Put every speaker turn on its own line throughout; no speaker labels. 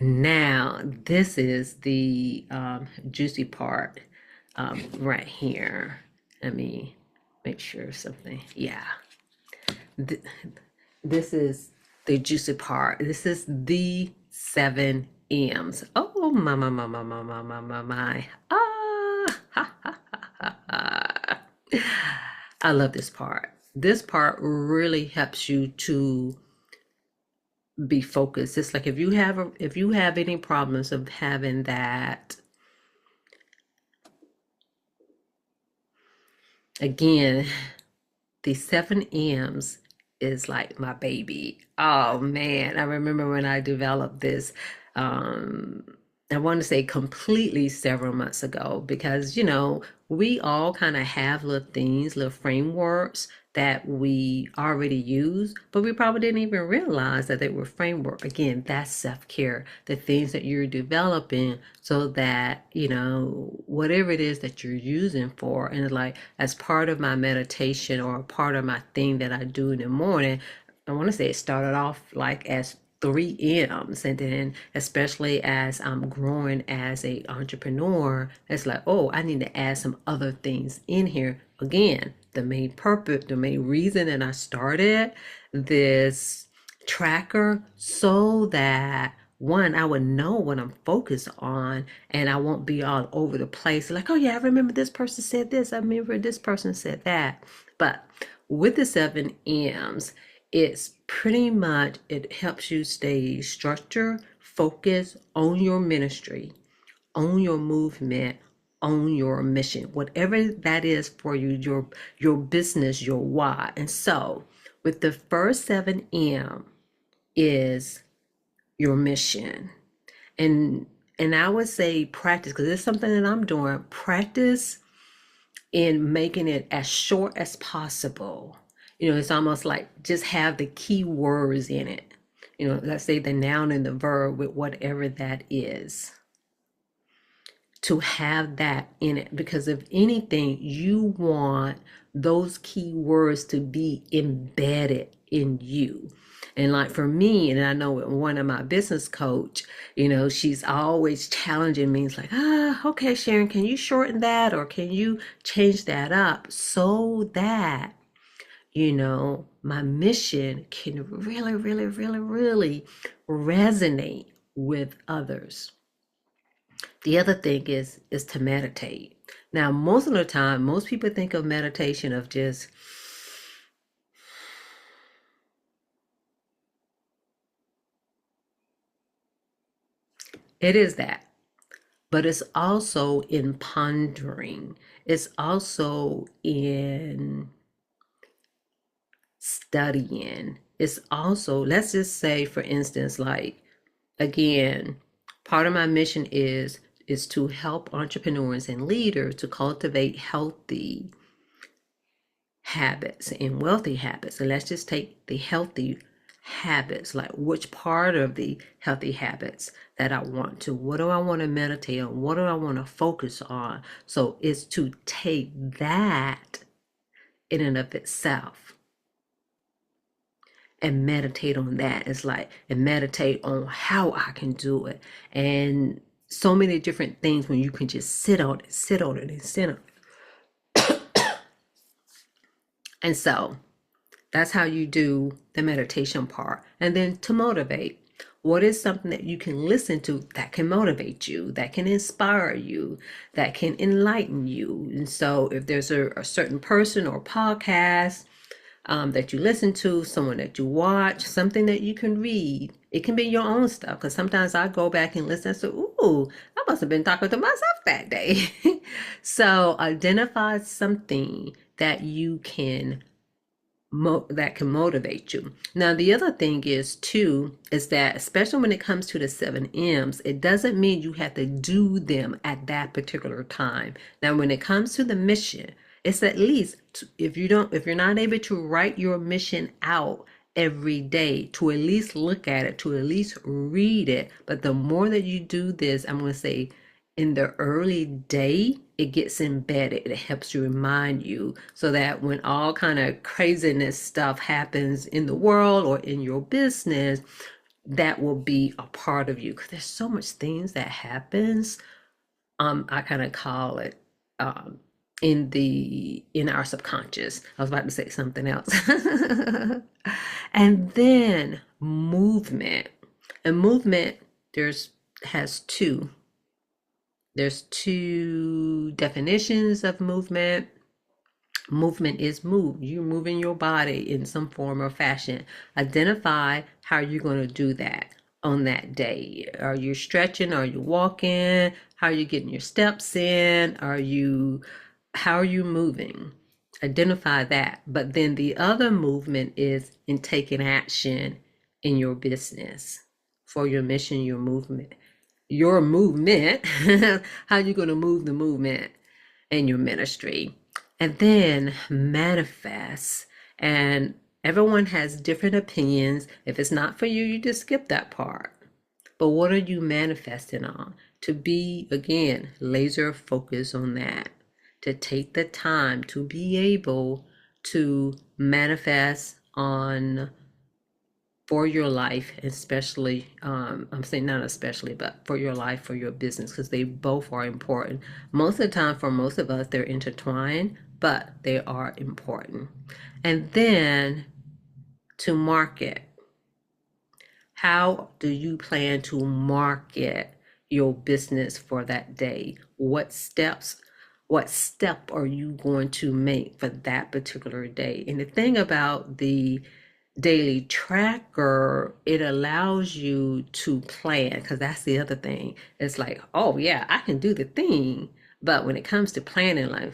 Now, this is the juicy part right here. Let me make sure something. Yeah. Th- this is the juicy part. This is the 7 M's. Oh, my. Ah, ha, ha, ha, ha. I love this part. This part really helps you to be focused. It's like if you have any problems of having that, again, the 7 M's is like my baby. Oh man, I remember when I developed this. Um, I want to say completely several months ago because we all kind of have little things, little frameworks that we already use, but we probably didn't even realize that they were framework. Again, that's self-care, the things that you're developing so that, whatever it is that you're using for, and like as part of my meditation or part of my thing that I do in the morning, I want to say it started off like as 3 M's, and then especially as I'm growing as a entrepreneur, it's like, oh, I need to add some other things in here. Again, the main purpose, the main reason that I started this tracker, so that one, I would know what I'm focused on and I won't be all over the place. Like, oh yeah, I remember this person said this. I remember this person said that. But with the 7 M's, it's pretty much, it helps you stay structured, focused on your ministry, on your movement, on your mission, whatever that is for you, your business, your why. And so with the first 7 M is your mission. And I would say practice, because it's something that I'm doing, practice in making it as short as possible. It's almost like just have the key words in it. Let's say the noun and the verb with whatever that is, to have that in it, because if anything, you want those key words to be embedded in you. And like for me, and I know with one of my business coach, she's always challenging me. It's like, okay, Sharon, can you shorten that or can you change that up so that my mission can really, really, really, really resonate with others. The other thing is to meditate. Now, most of the time, most people think of meditation of just it is that, but it's also in pondering. It's also in studying. It's also, let's just say, for instance, like again, part of my mission is to help entrepreneurs and leaders to cultivate healthy habits and wealthy habits. And let's just take the healthy habits, like which part of the healthy habits that I want to, what do I want to meditate on, what do I want to focus on. So it's to take that in and of itself and meditate on that. It's like, and meditate on how I can do it. And so many different things when you can just sit on it, sit on it, and sit on it. And so that's how you do the meditation part. And then to motivate, what is something that you can listen to that can motivate you, that can inspire you, that can enlighten you? And so if there's a certain person or podcast that you listen to, someone that you watch, something that you can read, it can be your own stuff. Because sometimes I go back and listen and say, ooh, I must have been talking to myself that day. So identify something that you can that can motivate you. Now, the other thing is too, is that especially when it comes to the 7 M's, it doesn't mean you have to do them at that particular time. Now, when it comes to the mission, it's at least if you're not able to write your mission out every day, to at least look at it, to at least read it. But the more that you do this, I'm going to say in the early day, it gets embedded. It helps you remind you so that when all kind of craziness stuff happens in the world or in your business, that will be a part of you, because there's so much things that happens. I kind of call it um, in our subconscious. I was about to say something else. And then movement. And movement, there's has two. There's two definitions of movement. Movement is move. You're moving your body in some form or fashion. Identify how you're going to do that on that day. Are you stretching? Are you walking? How are you getting your steps in? How are you moving? Identify that. But then the other movement is in taking action in your business for your mission, your movement. How are you going to move the movement in your ministry? And then manifest. And everyone has different opinions. If it's not for you, you just skip that part. But what are you manifesting on? To be, again, laser focused on that. To take the time to be able to manifest on for your life, especially, I'm saying not especially, but for your life, for your business, because they both are important. Most of the time, for most of us, they're intertwined, but they are important. And then to market. How do you plan to market your business for that day? What step are you going to make for that particular day? And the thing about the daily tracker, it allows you to plan, because that's the other thing. It's like, oh yeah, I can do the thing, but when it comes to planning, like,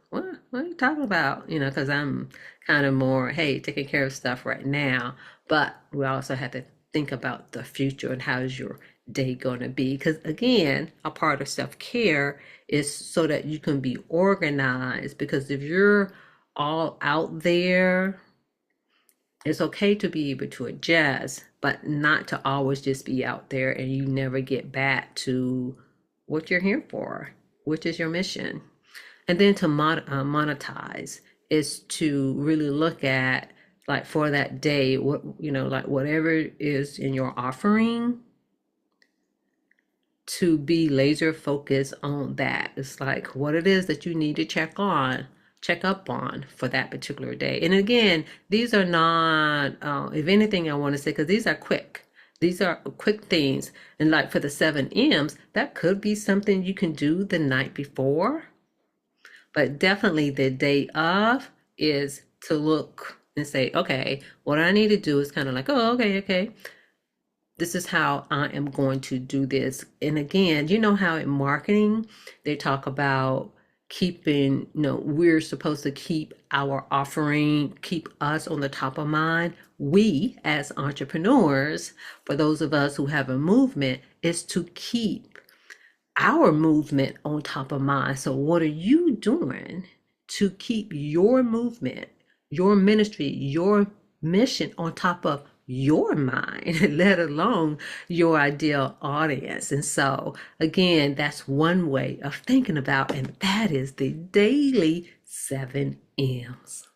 what are you talking about? Because I'm kind of more, hey, taking care of stuff right now, but we also have to think about the future and how's your day going to be, because again, a part of self-care is so that you can be organized, because if you're all out there, it's okay to be able to adjust, but not to always just be out there and you never get back to what you're here for, which is your mission. And then to monetize is to really look at, like, for that day, what, like whatever is in your offering, to be laser focused on that. It's like what it is that you need to check up on for that particular day. And again, these are not, if anything, I want to say, because these are quick. These are quick things. And like for the 7Ms, that could be something you can do the night before. But definitely the day of is to look and say, okay, what I need to do is kind of like, oh, okay. This is how I am going to do this. And again, you know how in marketing, they talk about keeping, we're supposed to keep our offering, keep us on the top of mind. We as entrepreneurs, for those of us who have a movement, is to keep our movement on top of mind. So what are you doing to keep your movement, your ministry, your mission on top of your mind, let alone your ideal audience? And so again, that's one way of thinking about, and that is the daily 7Ms.